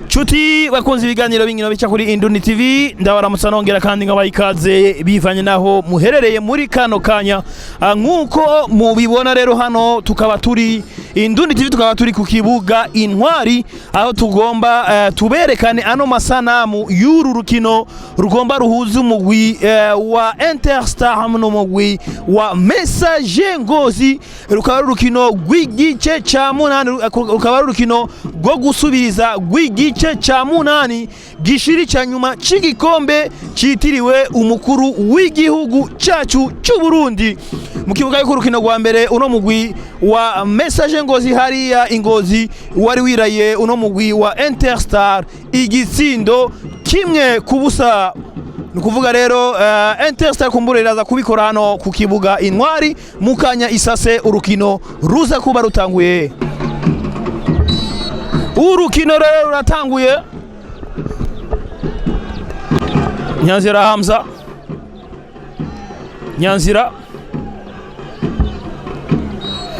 Chuti bakunze ibiganiro bingino bica kuri Indundi TV ndabaramutsa nongera kandi ngabayikaze bivanye naho muherereye muri kano kanya nkuko mubibona rero hano tukaba turi Indundi TV tukaba turi ku kibuga Intwari aho tugomba tuberekane ano masanamu y'uru rukino rugomba ruhuza umugwi wa Interstar hamwe n'umugwi wa Messager Ngozi rukaba rukino rw'igice ca 8 rukaba rukino rwo gusubiriza rw'igice cha munani gishiri cha nyuma c'igikombe citiriwe umukuru w'igihugu cacu c'u Burundi mu kibuga y'urukino rwa mbere uno mugwi wa Messager Ngozi hariya Ingozi wari wiraye uno mugwi wa Interstar igitsindo kimwe kubusa nukuvuga rero Interstar kumburiraza kubikora hano ku kibuga Intwari mukanya isase urukino ruza kuba rutanguye. Urukino rero ruratanguye. Nyanzira Hamza Nyanzira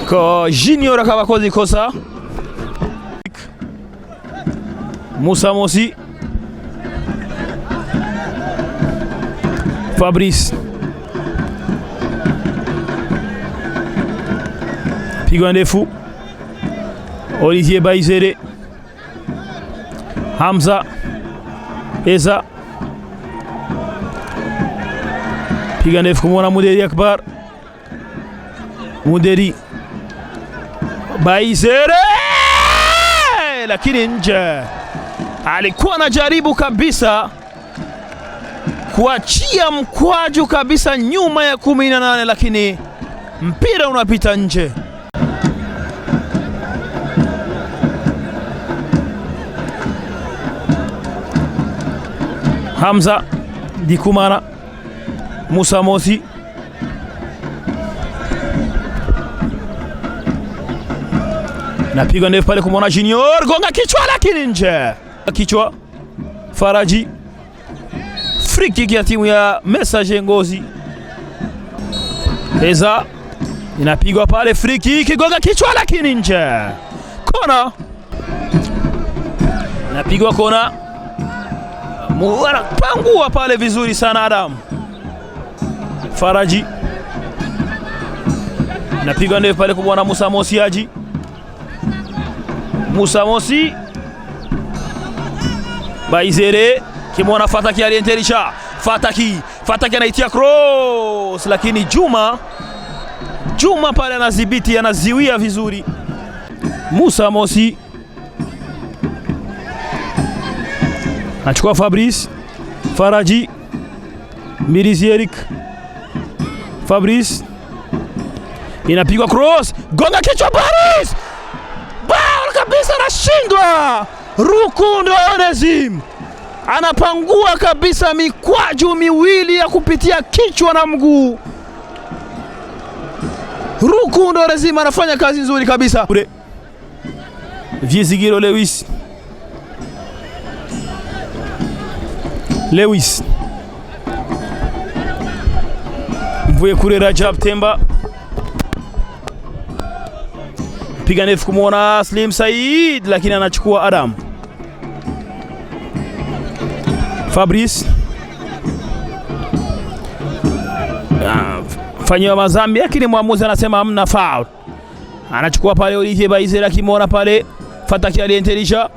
ko Junior akaba koze ikosa. Musa Mosi Fabrice pigwa ndefu Olivier Baizere Hamza Eza piga ndefu kumwona Muderi Akbar Muderi Baizere lakini nje alikuwa anajaribu kabisa kuachia mkwaju kabisa nyuma ya 18 lakini mpira unapita nje. Hamza Dikumana Musa Mosi napiga ndefu pale kumwona Junior gonga kichwa lakini nje. Kichwa Faraji free kick ya timu ya Messager Ngozi. Eza inapigwa pale free kick gonga kichwa lakini nje. Kona inapigwa kona. Muwara pangua pale vizuri sana Adam. Faraji napigwa ndefu pale kumwona Musa Mosi Haji. Musa Mosi Baizere kimwona Fataki alientelisha. Fataki anaitia cross lakini Juma pale anadhibiti anaziwia vizuri. Musa Mosi achukua Fabrice Faraji Mirizi Eric Fabrice inapigwa cross gonga kichwa Paris bao kabisa anashindwa. Rukundo Onesime anapangua kabisa mikwaju miwili ya kupitia kichwa na mguu. Rukundo Onesime anafanya kazi nzuri kabisa. Viezigiro Lewis Mvuye kure Rajab Temba piga ndefu kumwona Slim Said lakini anachukua Adam. Fabrice fanyiwa mazambi lakini mwamuzi anasema hamna foul. Anachukua pale Olivier Baizera kimwona pale Fataki alientelisha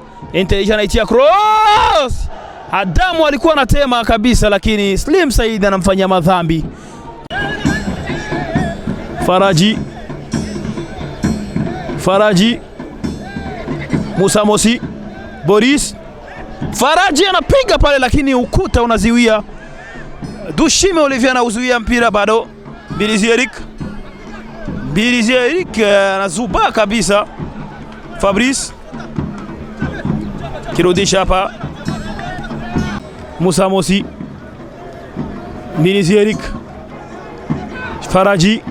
anaitia cross. Adamu alikuwa anatema kabisa lakini Slim Said anamfanyia madhambi. Faraji Musa Mosi Boris Faraji anapiga pale lakini ukuta unaziwia. Dushime Olivier anauzuia mpira bado. Mbilizi Eric anazuba kabisa. Fabrice kirudisha hapa Musa Mosi Mbilizi Eric Faraji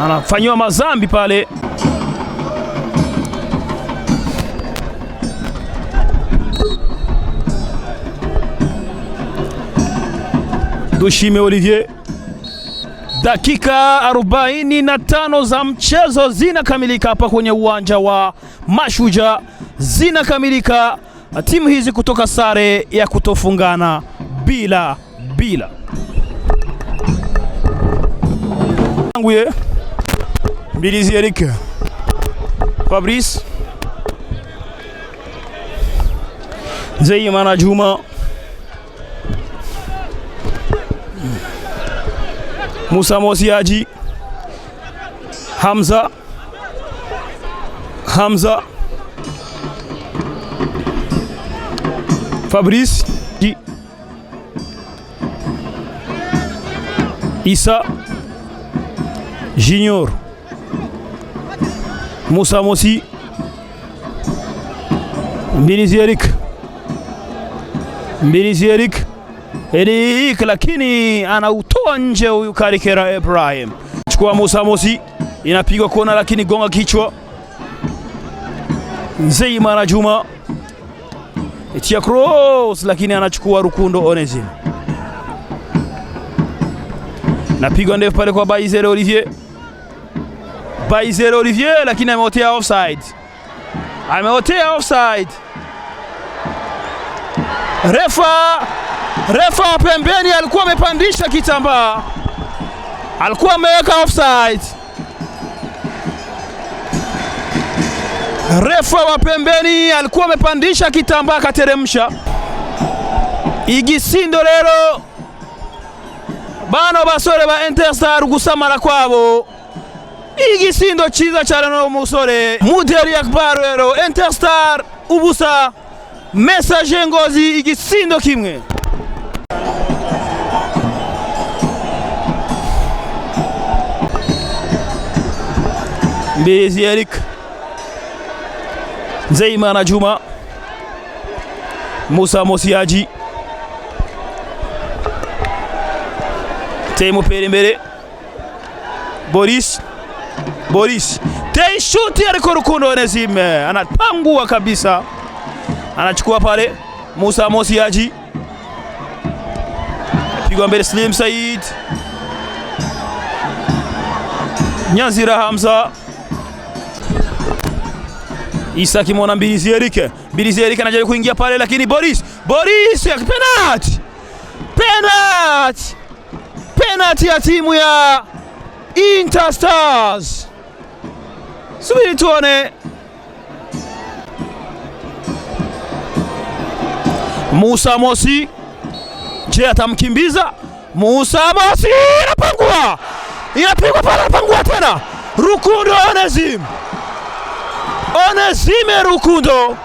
anafanywa mazambi pale. Ndushime Olivier. Dakika 45 za mchezo zinakamilika hapa kwenye uwanja wa Mashujaa, zinakamilika, timu hizi kutoka sare ya kutofungana bila. Nguye Mbilizi Eric, Fabrice Nzeyimana Juma, Musa Mosiaji, Hamza Fabrice Issa Junior, Musa Mosi, Mbilizi Eric, lakini anautoa nje huyu Karikera Ibrahim. Chukua Musa Mosi, inapigwa kona lakini gonga kichwa. Nzeyimana Juma itia cross lakini anachukua Rukundo Onesime. Napigwa ndefu pale kwa Bayizere Olivier lakini ameotea offside. Refa pembeni alikuwa amepandisha kitambaa, alikuwa ameweka offside. Refa wa pembeni alikuwa amepandisha kitambaa kateremsha. Igisindo rero bano basore ba Interstar gusamara kwabo. Igisindo chiza cyane no musore Muderi Akbar rero Interstar ubusa Messager Ngozi igisindo kimwe. Mbilizi Eric, Nzeyimana Juma, Musa Mosiaji, Temo Perimbere, Boris Teishuti ariko Rukundo Onesime anapangua kabisa, anachukua pale Musa Mosiaji, pigwa mbele Slim Said, Nyanzira Hamza, Issa kimona Mbilizi Eric anajaribu kuingia pale lakini Boris penalty ya timu ya Interstars. Subiri tuone. Musa Mosi, je atamkimbiza? Musa Mosi anapangua, inapigwa pale, anapangua tena Rukundo Onesime Rukundo,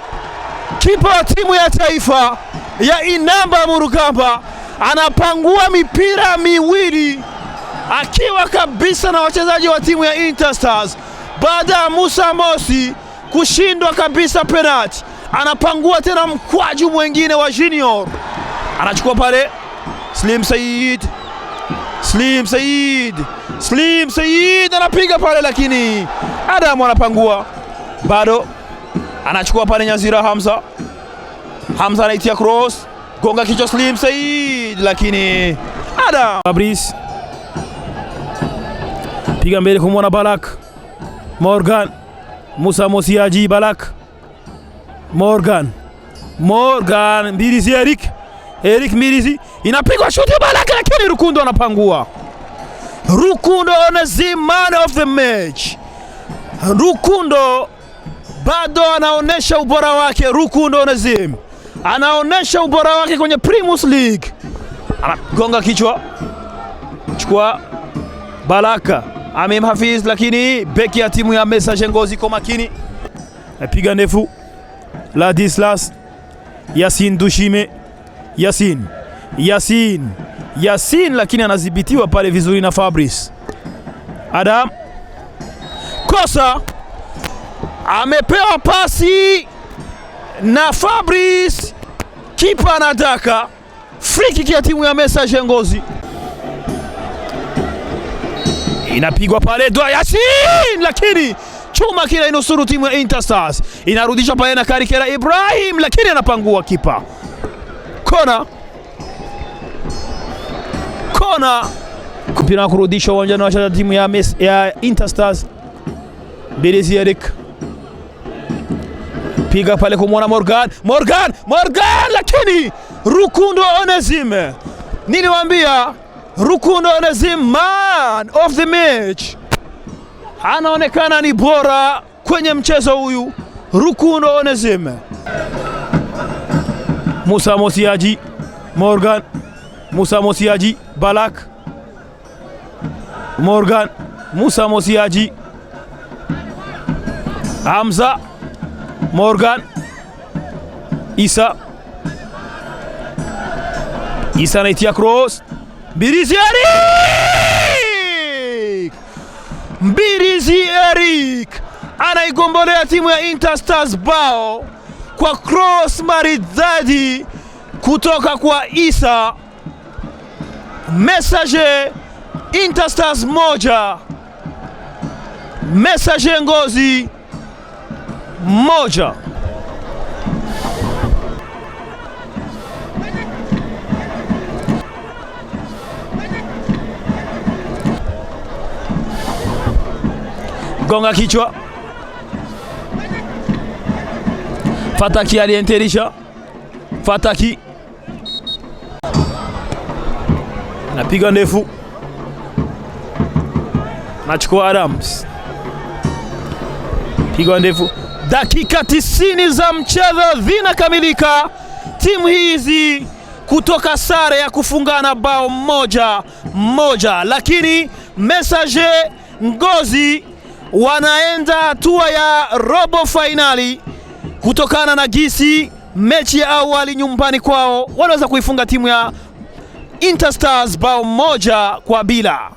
kipa wa timu ya taifa ya Inamba Murugamba, anapangua mipira miwili akiwa kabisa na wachezaji wa timu ya Interstars. Baada ya Musa Mosi kushindwa kabisa penalty, anapangua tena mkwaju mwingine wa Junior, anachukua pale Slim Said anapiga pale lakini Adam anapangua bado, anachukua pale Nyanzira Hamza anaitia cross, gonga kichwa Slim Said lakini Adam. Fabrice piga mbele kumwona Balak Morgan, Musa Mosiaji, Balak Morgan Mbilizi Eric Mbilizi, inapigwa shuti Balak lakini Rukundo anapangua. Rukundo Onesime, man of the match. Rukundo bado anaonesha ubora wake. Rukundo Onesime anaonesha ubora wake kwenye Primus League. Anagonga kichwa, chukua Balaka Amim Hafiz lakini beki ya timu ya Messager Ngozi kwa makini, apiga ndefu Ladislas Yasin Dushime, Yasin lakini anadhibitiwa pale vizuri na Fabrice. Adam kosa, amepewa pasi na Fabrice, kipa anataka free kick ya timu ya Messager Ngozi. Inapigwa pale doa Yasin lakini chuma kila inusuru timu ya Interstars. Inarudishwa pale na Karikera Ibrahim lakini anapangua kipa. Kona kona. Mpira wa kurudisha uwanjani wa timu ya Interstars. Mbirizi Eric piga pale kumwona Morgan, lakini Rukundo Onesime, niliwaambia Rukundo Onesime man of the match, anaonekana ni bora kwenye mchezo huyu. Rukundo Onesime, Musa Mosiaji, Morgan, Musa Mosiaji, Balak, Morgan, Musa Mosiaji, Hamza, Morgan, Isa anaitia cross. Mbirizi Eric anaigombolea timu ya Interstars bao kwa cross maridadi kutoka kwa Isa. Messager Interstars moja, Messager Ngozi moja. Gonga kichwa, Fataki alienterisha. Fataki napiga ndefu, nachukua Adams, piga ndefu. Dakika 90 za mchezo zinakamilika, timu hizi kutoka sare ya kufungana bao moja, lakini Messager Ngozi wanaenda hatua ya robo finali kutokana na gisi mechi ya awali nyumbani kwao wanaweza kuifunga timu ya Interstars bao 1-0.